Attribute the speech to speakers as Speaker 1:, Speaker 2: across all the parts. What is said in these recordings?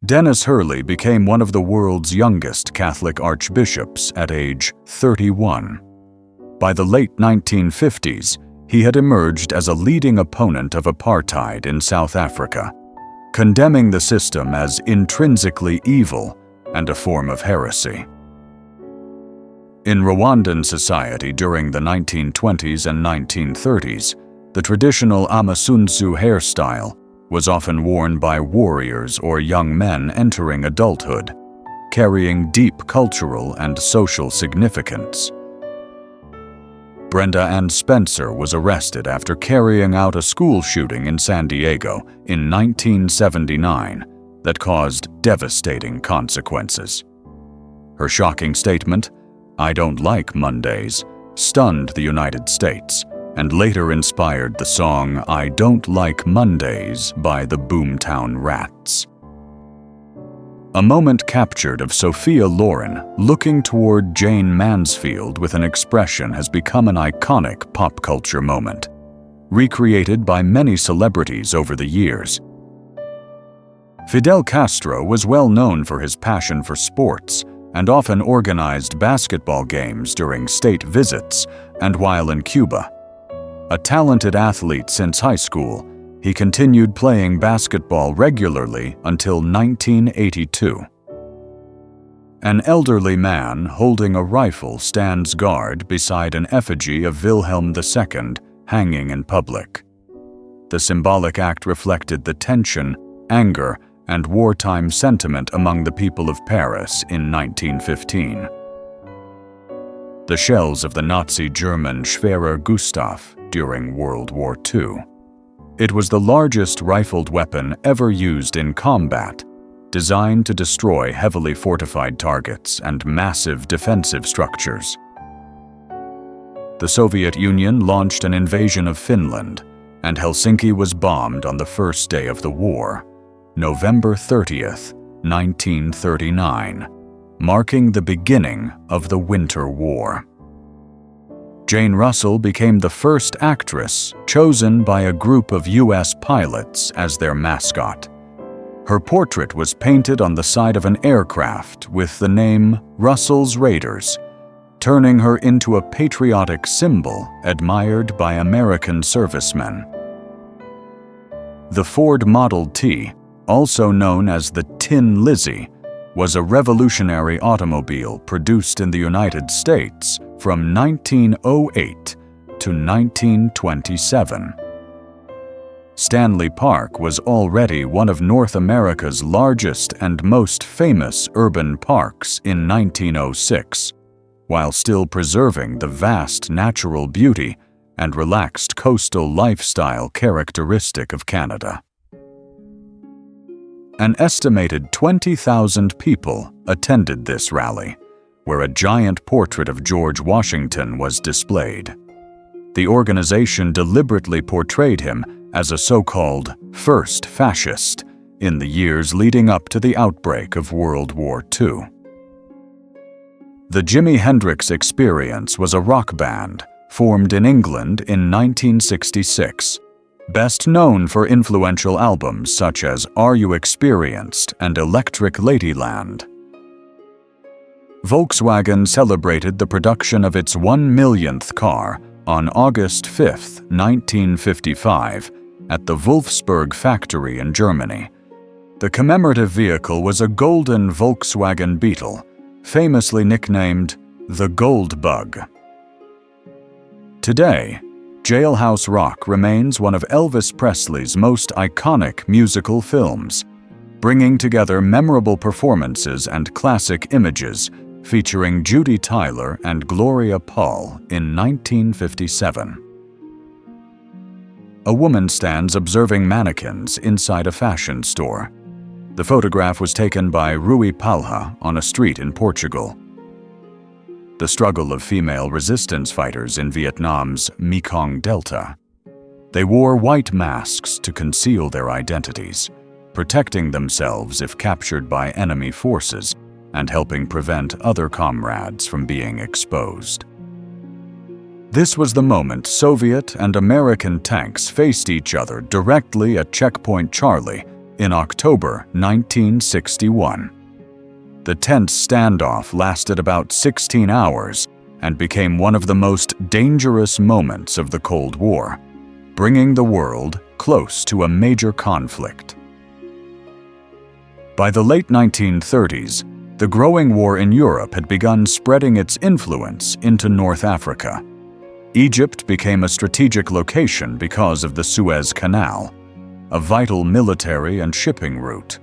Speaker 1: Dennis Hurley became one of the world's youngest Catholic archbishops at age 31. By the late 1950s, he had emerged as a leading opponent of apartheid in South Africa, condemning the system as intrinsically evil and a form of heresy. In Rwandan society during the 1920s and 1930s, the traditional amasunzu hairstyle was often worn by warriors or young men entering adulthood, carrying deep cultural and social significance. Brenda Ann Spencer was arrested after carrying out a school shooting in San Diego in 1979 that caused devastating consequences. Her shocking statement, "I don't like Mondays," stunned the United States and later inspired the song "I Don't Like Mondays" by the Boomtown Rats. A moment captured of Sophia Loren looking toward Jayne Mansfield with an expression has become an iconic pop culture moment, recreated by many celebrities over the years. Fidel Castro was well known for his passion for sports and often organized basketball games during state visits and while in Cuba. A talented athlete since high school, he continued playing basketball regularly until 1982. An elderly man holding a rifle stands guard beside an effigy of Wilhelm II hanging in public. The symbolic act reflected the tension, anger, and wartime sentiment among the people of Paris in 1915. The shells of the Nazi German Schwerer Gustav during World War II. It was the largest rifled weapon ever used in combat, designed to destroy heavily fortified targets and massive defensive structures. The Soviet Union launched an invasion of Finland, and Helsinki was bombed on the first day of the war, November 30th, 1939, marking the beginning of the Winter War. Jane Russell became the first actress chosen by a group of U.S. pilots as their mascot. Her portrait was painted on the side of an aircraft with the name Russell's Raiders, turning her into a patriotic symbol admired by American servicemen. The Ford Model T, also known as the Tin Lizzie, was a revolutionary automobile produced in the United States from 1908 to 1927. Stanley Park was already one of North America's largest and most famous urban parks in 1906, while still preserving the vast natural beauty and relaxed coastal lifestyle characteristic of Canada. An estimated 20,000 people attended this rally, where a giant portrait of George Washington was displayed. The organization deliberately portrayed him as a so-called first fascist in the years leading up to the outbreak of World War II. The Jimi Hendrix Experience was a rock band formed in England in 1966, best known for influential albums such as Are You Experienced and Electric Ladyland. Volkswagen celebrated the production of its 1 millionth car on August 5, 1955, at the Wolfsburg factory in Germany. The commemorative vehicle was a golden Volkswagen Beetle, famously nicknamed the Gold Bug. Today, Jailhouse Rock remains one of Elvis Presley's most iconic musical films, bringing together memorable performances and classic images featuring Judy Tyler and Gloria Paul in 1957. A woman stands observing mannequins inside a fashion store. The photograph was taken by Rui Palha on a street in Portugal. The struggle of female resistance fighters in Vietnam's Mekong Delta. They wore white masks to conceal their identities, protecting themselves if captured by enemy forces and helping prevent other comrades from being exposed. This was the moment Soviet and American tanks faced each other directly at Checkpoint Charlie in October 1961. The tense standoff lasted about 16 hours and became one of the most dangerous moments of the Cold War, bringing the world close to a major conflict. By the late 1930s, the growing war in Europe had begun spreading its influence into North Africa. Egypt became a strategic location because of the Suez Canal, a vital military and shipping route.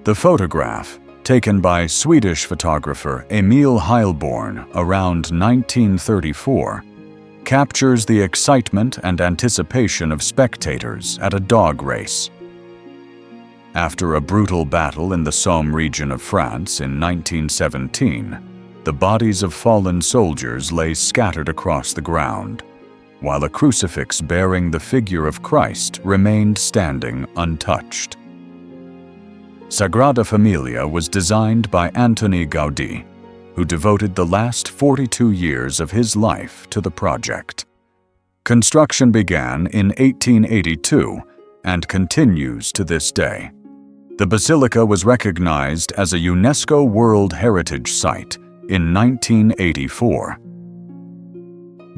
Speaker 1: The photograph, taken by Swedish photographer Emil Heilborn around 1934, captures the excitement and anticipation of spectators at a dog race. After a brutal battle in the Somme region of France in 1917, the bodies of fallen soldiers lay scattered across the ground, while a crucifix bearing the figure of Christ remained standing untouched. Sagrada Familia was designed by Antoni Gaudí, who devoted the last 42 years of his life to the project. Construction began in 1882 and continues to this day. The basilica was recognized as a UNESCO World Heritage Site in 1984.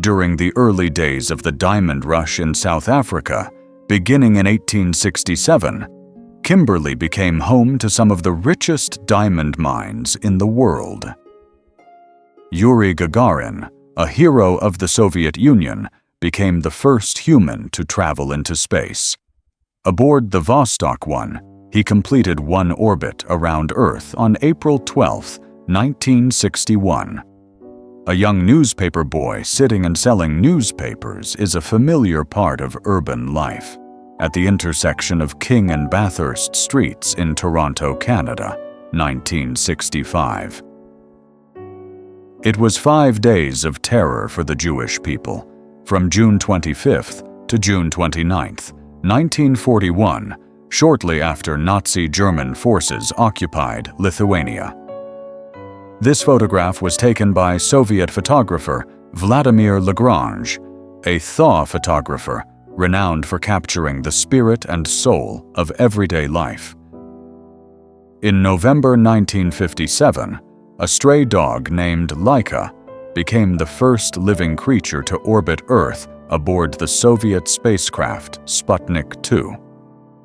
Speaker 1: During the early days of the diamond rush in South Africa, beginning in 1867, Kimberley became home to some of the richest diamond mines in the world. Yuri Gagarin, a hero of the Soviet Union, became the first human to travel into space. Aboard the Vostok 1, he completed one orbit around Earth on April 12, 1961. A young newspaper boy sitting and selling newspapers is a familiar part of urban life at the intersection of King and Bathurst Streets in Toronto, Canada, 1965. It was 5 days of terror for the Jewish people, from June 25th to June 29th, 1941, shortly after Nazi German forces occupied Lithuania. This photograph was taken by Soviet photographer Vladimir Lagrange, a thaw photographer renowned for capturing the spirit and soul of everyday life. In November 1957, a stray dog named Laika became the first living creature to orbit Earth aboard the Soviet spacecraft Sputnik 2.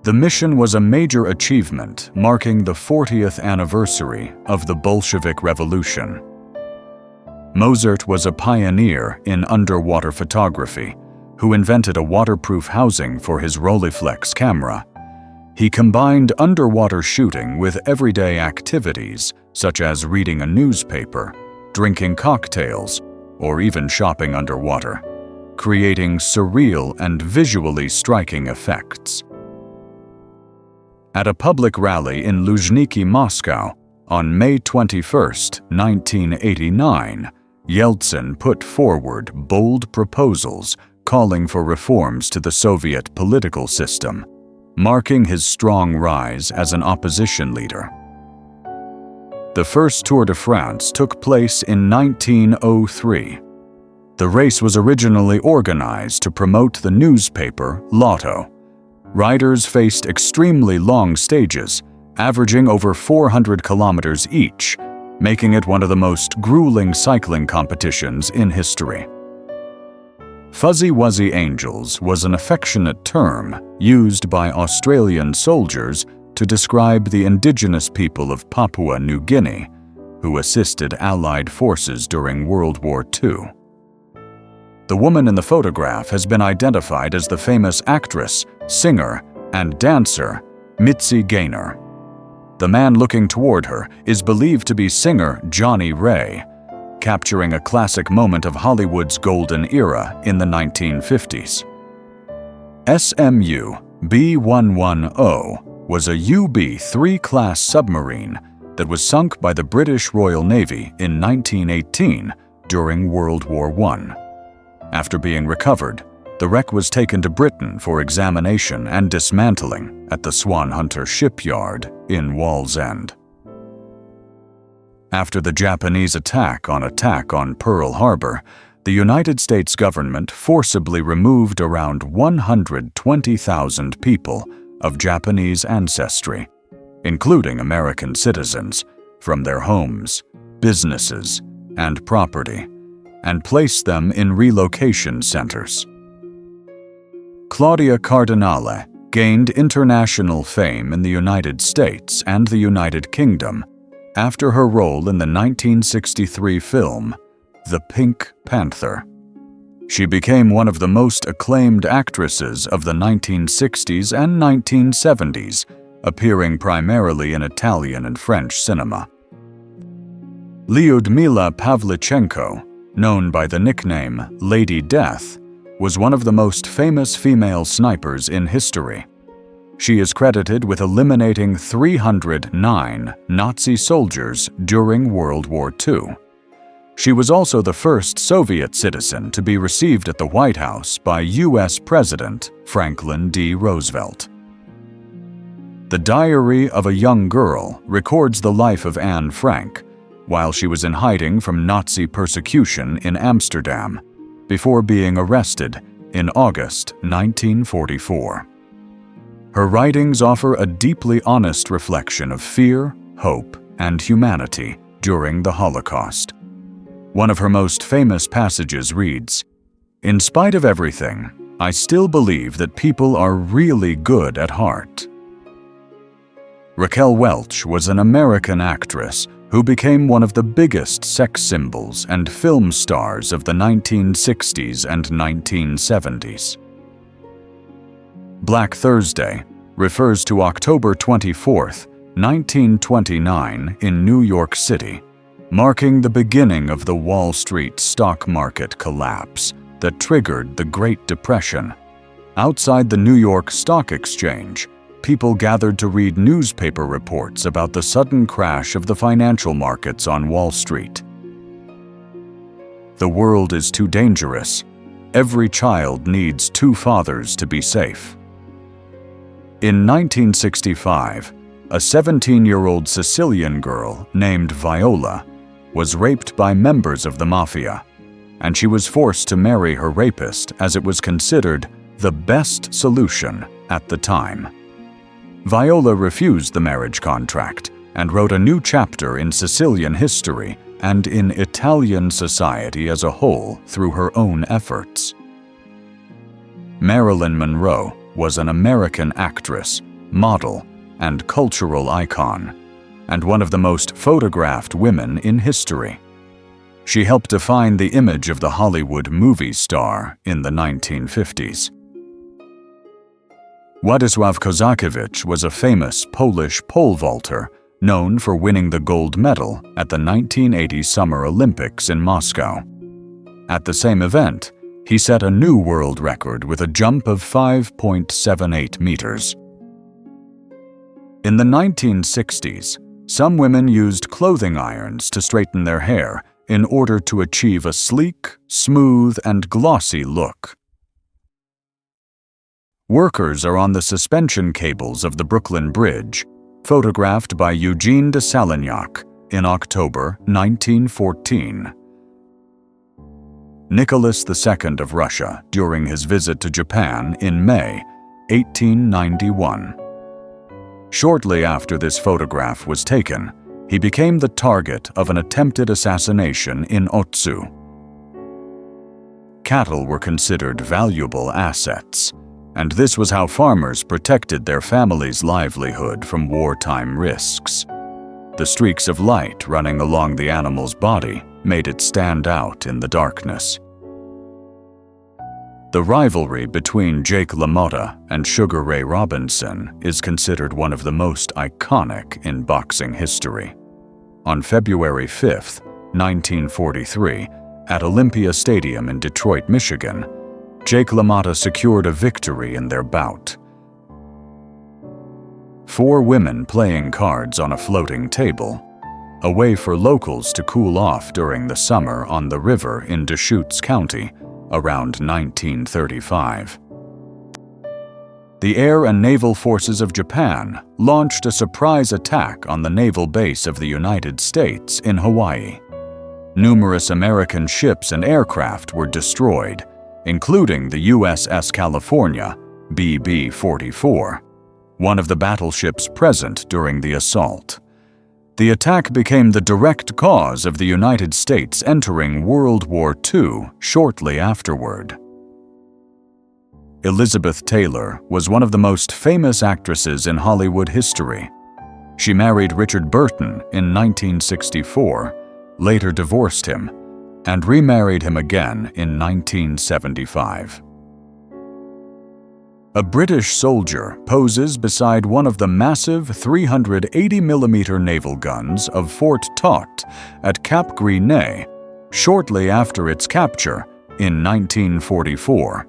Speaker 1: The mission was a major achievement marking the 40th anniversary of the Bolshevik Revolution. Mozart was a pioneer in underwater photography, who invented a waterproof housing for his Rolleiflex camera. He combined underwater shooting with everyday activities such as reading a newspaper, drinking cocktails, or even shopping underwater, creating surreal and visually striking effects. At a public rally in Luzhniki, Moscow, on May 21, 1989, Yeltsin put forward bold proposals calling for reforms to the Soviet political system, marking his strong rise as an opposition leader. The first Tour de France took place in 1903. The race was originally organized to promote the newspaper Lotto. Riders faced extremely long stages, averaging over 400 kilometers each, making it one of the most grueling cycling competitions in history. Fuzzy Wuzzy Angels was an affectionate term used by Australian soldiers to describe the indigenous people of Papua New Guinea, who assisted Allied forces during World War II. The woman in the photograph has been identified as the famous actress, singer, and dancer Mitzi Gaynor. The man looking toward her is believed to be singer Johnny Ray, capturing a classic moment of Hollywood's golden era in the 1950s. SMU B110 was a UB-3 class submarine that was sunk by the British Royal Navy in 1918 during World War I. After being recovered, the wreck was taken to Britain for examination and dismantling at the Swanhunter shipyard in Wallsend. After the Japanese attack on Pearl Harbor, the United States government forcibly removed around 120,000 people of Japanese ancestry, including American citizens, from their homes, businesses, and property, and placed them in relocation centers. Claudia Cardinale gained international fame in the United States and the United Kingdom after her role in the 1963 film The Pink Panther. She became one of the most acclaimed actresses of the 1960s and 1970s, appearing primarily in Italian and French cinema. Lyudmila Pavlichenko, known by the nickname Lady Death, was one of the most famous female snipers in history. She is credited with eliminating 309 Nazi soldiers during World War II. She was also the first Soviet citizen to be received at the White House by U.S. President Franklin D. Roosevelt. The Diary of a Young Girl records the life of Anne Frank while she was in hiding from Nazi persecution in Amsterdam before being arrested in August 1944. Her writings offer a deeply honest reflection of fear, hope, and humanity during the Holocaust. One of her most famous passages reads, "In spite of everything, I still believe that people are really good at heart." Raquel Welch was an American actress who became one of the biggest sex symbols and film stars of the 1960s and 1970s. Black Thursday refers to October 24, 1929 in New York City, marking the beginning of the Wall Street stock market collapse that triggered the Great Depression. Outside the New York Stock Exchange, people gathered to read newspaper reports about the sudden crash of the financial markets on Wall Street. The world is too dangerous. Every child needs two fathers to be safe. In 1965, a 17-year-old Sicilian girl named Viola was raped by members of the mafia, and she was forced to marry her rapist as it was considered the best solution at the time. Viola refused the marriage contract and wrote a new chapter in Sicilian history and in Italian society as a whole through her own efforts. Marilyn Monroe was an American actress, model, and cultural icon, and one of the most photographed women in history. She helped define the image of the Hollywood movie star in the 1950s. Władysław Kozakiewicz was a famous Polish pole vaulter known for winning the gold medal at the 1980 Summer Olympics in Moscow. At the same event, he set a new world record with a jump of 5.78 meters. In the 1960s, some women used clothing irons to straighten their hair in order to achieve a sleek, smooth, and glossy look. Workers are on the suspension cables of the Brooklyn Bridge, photographed by Eugene de Salignac in October 1914. Nicholas II of Russia during his visit to Japan in May 1891. Shortly after this photograph was taken, he became the target of an attempted assassination in Otsu. Cattle were considered valuable assets, and this was how farmers protected their families' livelihood from wartime risks. The streaks of light running along the animal's body made it stand out in the darkness. The rivalry between Jake LaMotta and Sugar Ray Robinson is considered one of the most iconic in boxing history. On February 5, 1943, at Olympia Stadium in Detroit, Michigan, Jake LaMotta secured a victory in their bout. 4 women playing cards on a floating table, a way for locals to cool off during the summer on the river in Deschutes County around 1935. The Air and Naval Forces of Japan launched a surprise attack on the naval base of the United States in Hawaii. Numerous American ships and aircraft were destroyed, including the USS California, BB-44, one of the battleships present during the assault. The attack became the direct cause of the United States entering World War II shortly afterward. Elizabeth Taylor was one of the most famous actresses in Hollywood history. She married Richard Burton in 1964, later divorced him, and remarried him again in 1975. A British soldier poses beside one of the massive 380mm naval guns of Fort Todt at Cap Gris-Nez shortly after its capture in 1944.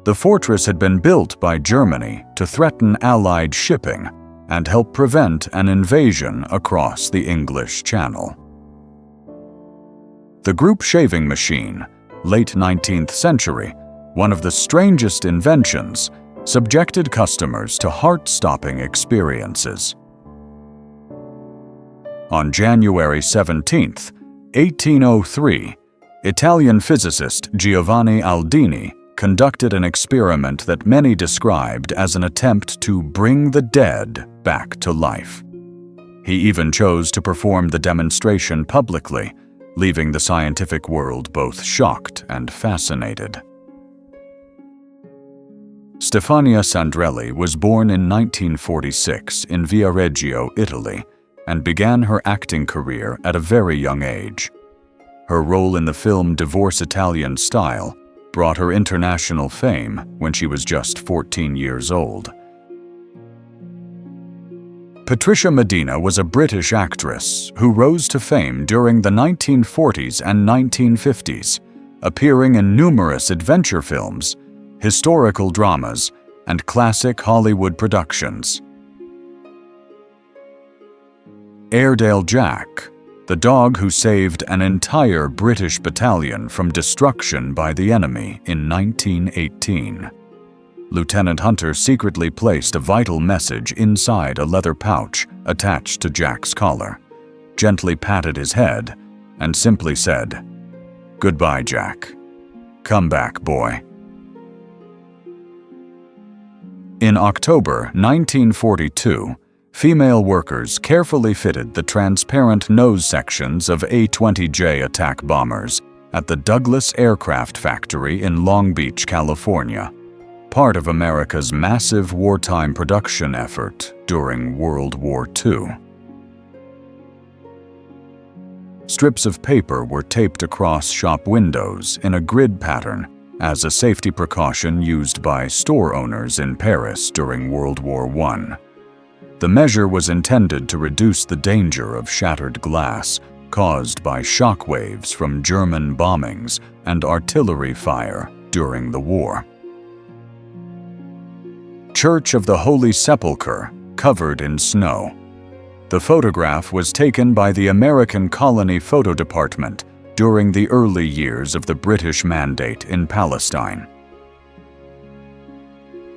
Speaker 1: The fortress had been built by Germany to threaten Allied shipping and help prevent an invasion across the English Channel. The group shaving machine, late 19th century, one of the strangest inventions, subjected customers to heart-stopping experiences. On January 17, 1803, Italian physicist Giovanni Aldini conducted an experiment that many described as an attempt to bring the dead back to life. He even chose to perform the demonstration publicly, leaving the scientific world both shocked and fascinated. Stefania Sandrelli was born in 1946 in Viareggio, Italy, and began her acting career at a very young age. Her role in the film Divorce Italian Style brought her international fame when she was just 14 years old. Patricia Medina was a British actress who rose to fame during the 1940s and 1950s, appearing in numerous adventure films, historical dramas, and classic Hollywood productions. Airedale Jack, the dog who saved an entire British battalion from destruction by the enemy in 1918. Lieutenant Hunter secretly placed a vital message inside a leather pouch attached to Jack's collar, gently patted his head, and simply said, "Goodbye, Jack. Come back, boy." In October 1942, female workers carefully fitted the transparent nose sections of A-20J attack bombers at the Douglas Aircraft Factory in Long Beach, California, part of America's massive wartime production effort during World War II. Strips of paper were taped across shop windows in a grid pattern as a safety precaution used by store owners in Paris during World War I. The measure was intended to reduce the danger of shattered glass caused by shock waves from German bombings and artillery fire during the war. Church of the Holy Sepulchre, covered in snow. The photograph was taken by the American Colony Photo Department during the early years of the British Mandate in Palestine.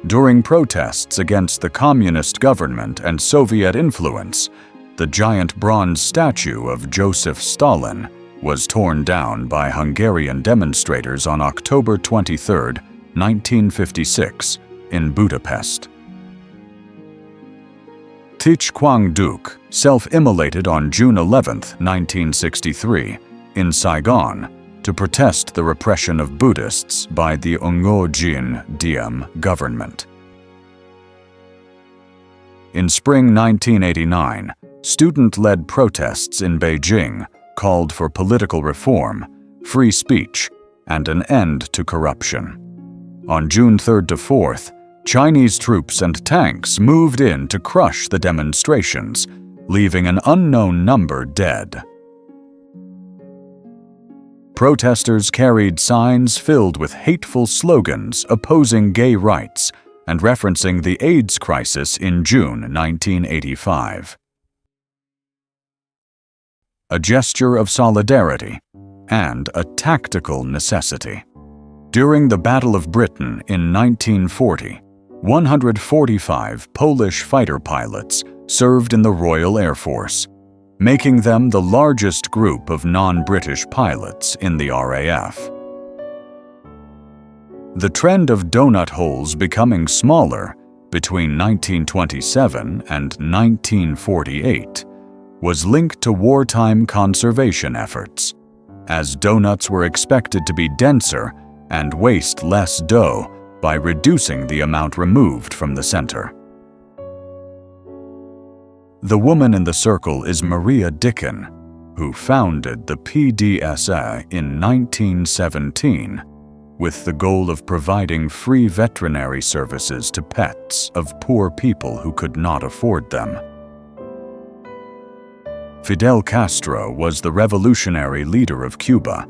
Speaker 1: During protests against the communist government and Soviet influence, the giant bronze statue of Joseph Stalin was torn down by Hungarian demonstrators on October 23, 1956, in Budapest. Thich Quang Duc self-immolated on June 11, 1963, in Saigon to protest the repression of Buddhists by the Ngo Dinh Diem government. In spring 1989, student-led protests in Beijing called for political reform, free speech, and an end to corruption. On June 3 to 4th, Chinese troops and tanks moved in to crush the demonstrations, leaving an unknown number dead. Protesters carried signs filled with hateful slogans opposing gay rights and referencing the AIDS crisis in June 1985. A gesture of solidarity and a tactical necessity. During the Battle of Britain in 1940, 145 Polish fighter pilots served in the Royal Air Force, making them the largest group of non-British pilots in the RAF. The trend of donut holes becoming smaller between 1927 and 1948 was linked to wartime conservation efforts, as donuts were expected to be denser and waste less dough by reducing the amount removed from the center. The woman in the circle is Maria Dicken, who founded the PDSA in 1917 with the goal of providing free veterinary services to pets of poor people who could not afford them. Fidel Castro was the revolutionary leader of Cuba.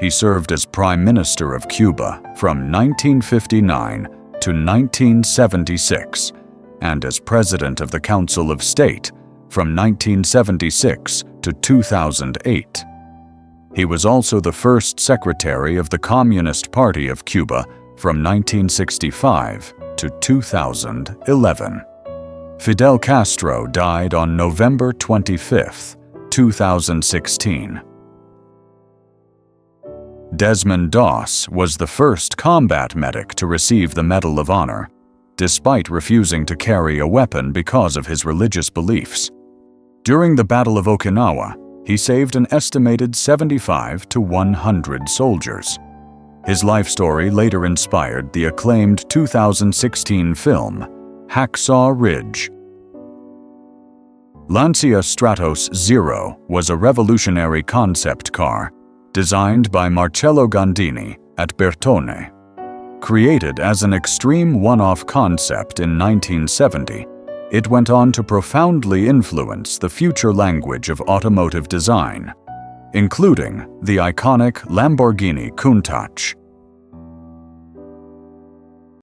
Speaker 1: He served as Prime Minister of Cuba from 1959 to 1976 and as President of the Council of State from 1976 to 2008. He was also the first Secretary of the Communist Party of Cuba from 1965 to 2011. Fidel Castro died on November 25, 2016. Desmond Doss was the first combat medic to receive the Medal of Honor, despite refusing to carry a weapon because of his religious beliefs. During the Battle of Okinawa, he saved an estimated 75 to 100 soldiers. His life story later inspired the acclaimed 2016 film, Hacksaw Ridge. Lancia Stratos Zero was a revolutionary concept car designed by Marcello Gandini at Bertone. Created as an extreme one-off concept in 1970, it went on to profoundly influence the future language of automotive design, including the iconic Lamborghini Countach